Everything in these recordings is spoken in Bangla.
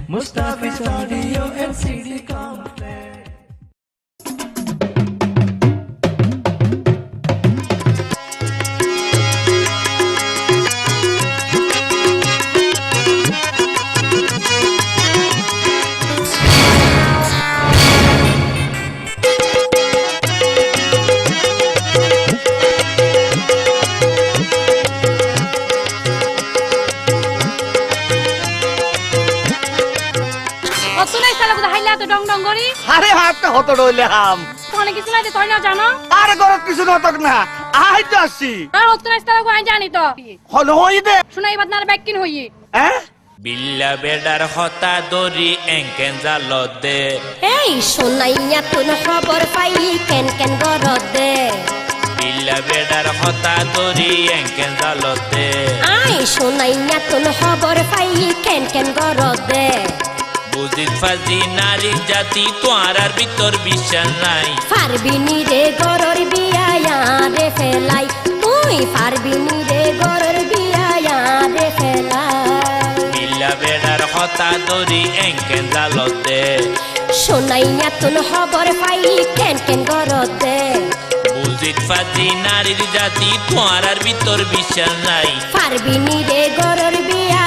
Mustafi's Audio and CD Complex. আরে হাতটা হতো ডইলে হাম ফোনে কিছু নাই তুই না জানো আরে গরত কিছু নতক না আই তো আসছি আর হতো না তারা কই জানি তো হলো হই দে শুনাই বাদনার ব্যাকিন হই হ্যাঁ বিল্লা বেডার হতা দরি এঙ্কেন জালদে এই সোনাইয়া তুন খবর পাই কেন কেন গরদে বিল্লা বেডার হতা দরি এঙ্কেন জালদে আই সোনাইয়া তুন খবর পাই কেন কেন গরদে বুঝিত ফাজি নারী জাতি তোয়ার ভিতর বিশ্বাস নাই পারবিনি রে গরর বিয়া রে ফেলাই তুই পারবিনি রে গরর বিয়া রে ফেলাই বিল্লা বেডার হতা দরি এঙ্কেন জালদে সোনাইয়া তুন খবর পাই কেন কেন গরদে বুঝিত ফাজি নারীর জাতি তোয়ার ভিতর বিশ্বাস নাই পারবিনি রে গরর বিয়া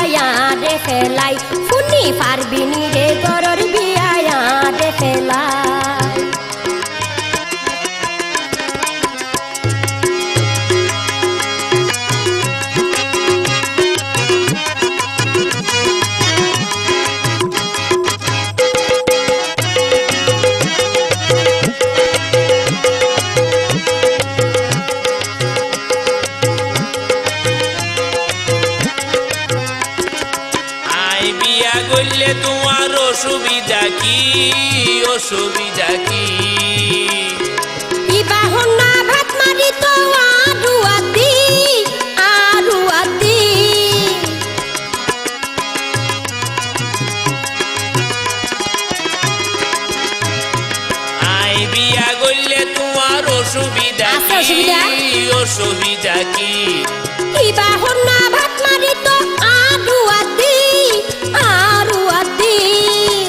রে ফেলাই ফুনি পারবিনি রে গরর বিয়া রে ফেলাই গইলে তোমার অসুবিধা কি অসুবিধা কি ইবা হন্না ভাত মারি তো আরু আদি আই বিয়া গইলে তোমার অসুবিধা আছে কি অসুবিধা? অসুবিধা কি ইবা হন্না ভাত মারি তো আরু আদি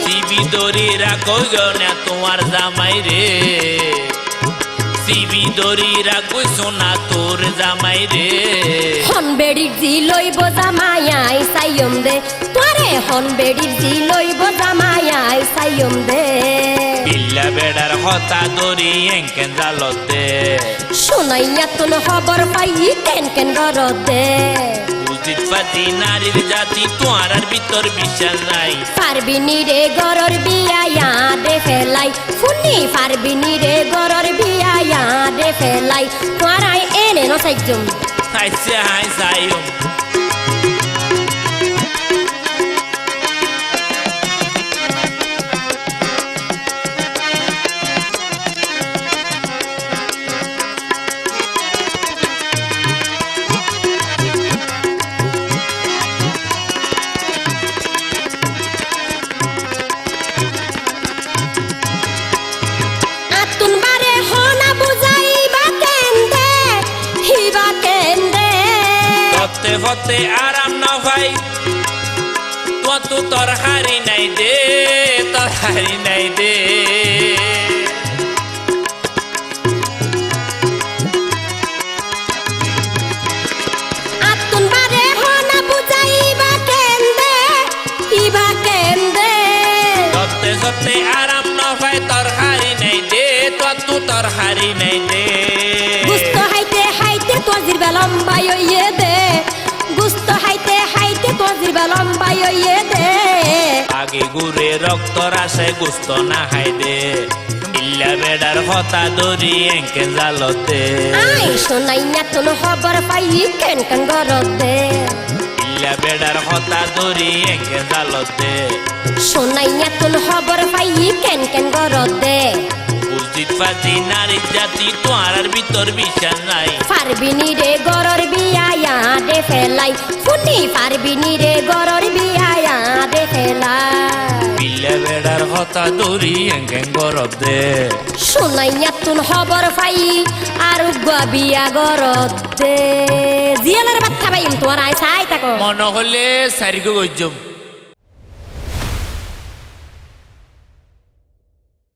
সিবি দরি রাখো না তোমার জামাই রে সিবি দরি রাখো সোনা তোর জামাই রে হন বেড়ির জি লইব জামায়াই সাইয়ম দে তোরে হন বেড়ির জি লইব জামায়াই সাইয়ম দে বিল্লা বেড়ার হতা দরি এঙ্কেন জালতে সোনাইয়া তুন খবর পাই কেন কেন গরদে বুঝিত ফাজি নারীর জাতি তোয়ার ভিতর বিশ্বাস নাই পারবিনি রে গরর বিয়া রে ফেলাই ফুনি পারবিনি রে গরর বিয়া রে ফেলাই তোরাই এনে ন সাইজম হাইছে হাই সাইম আতুন বারে হনা বুঝাইবা কেন্দে হিবা কেন্দে হতে হতে আরাম না ভাই তো তোর হারি নাই দে তোর হারি নাই দে আতুন বারে হনা বুঝাইবা কেন্দে হিবা কেন্দে হতে হতে আরাম না ভাই তোর হারি নাই দে তোর হারি নাই দে গুস্ত হাইতে হাইতে তোজির বেলম্বাই হইয়ে দে গুস্ত হাইতে হাইতে তোজির বেলম্বাই হইয়ে দে আগে ঘুরে রক্ত রাশে গুস্ত না হাই দে বিল্লা বেড়ার হতা দরি এঙ্কেন জালতে আই সোনাইয়া তুন খবর পাই কেন কেন গরদে বিল্লা বেড়ার হতা দরি এঙ্কেন জালতে সোনাইয়া তুন খবর পাই কেন কেন গরদে বুঝিত ফাজি নারীর জাতি তোয়ার ভিতর বিশ্বাস নাই পারবিনি রে গরর বিয়া রে ফেলাই ফুনি পারবিনি রে গরর বিয়া রে ফেলাই বিল্লা বেড়ার হতা দরি এঙ্কেন গরদে সোনাইয়া তুন খবর পাই আর বিয়া গরদে জিয়ালের বাচ্চা পাইম তোমার আয় চাই থাকো মনে হলে সারিকে গজ্জম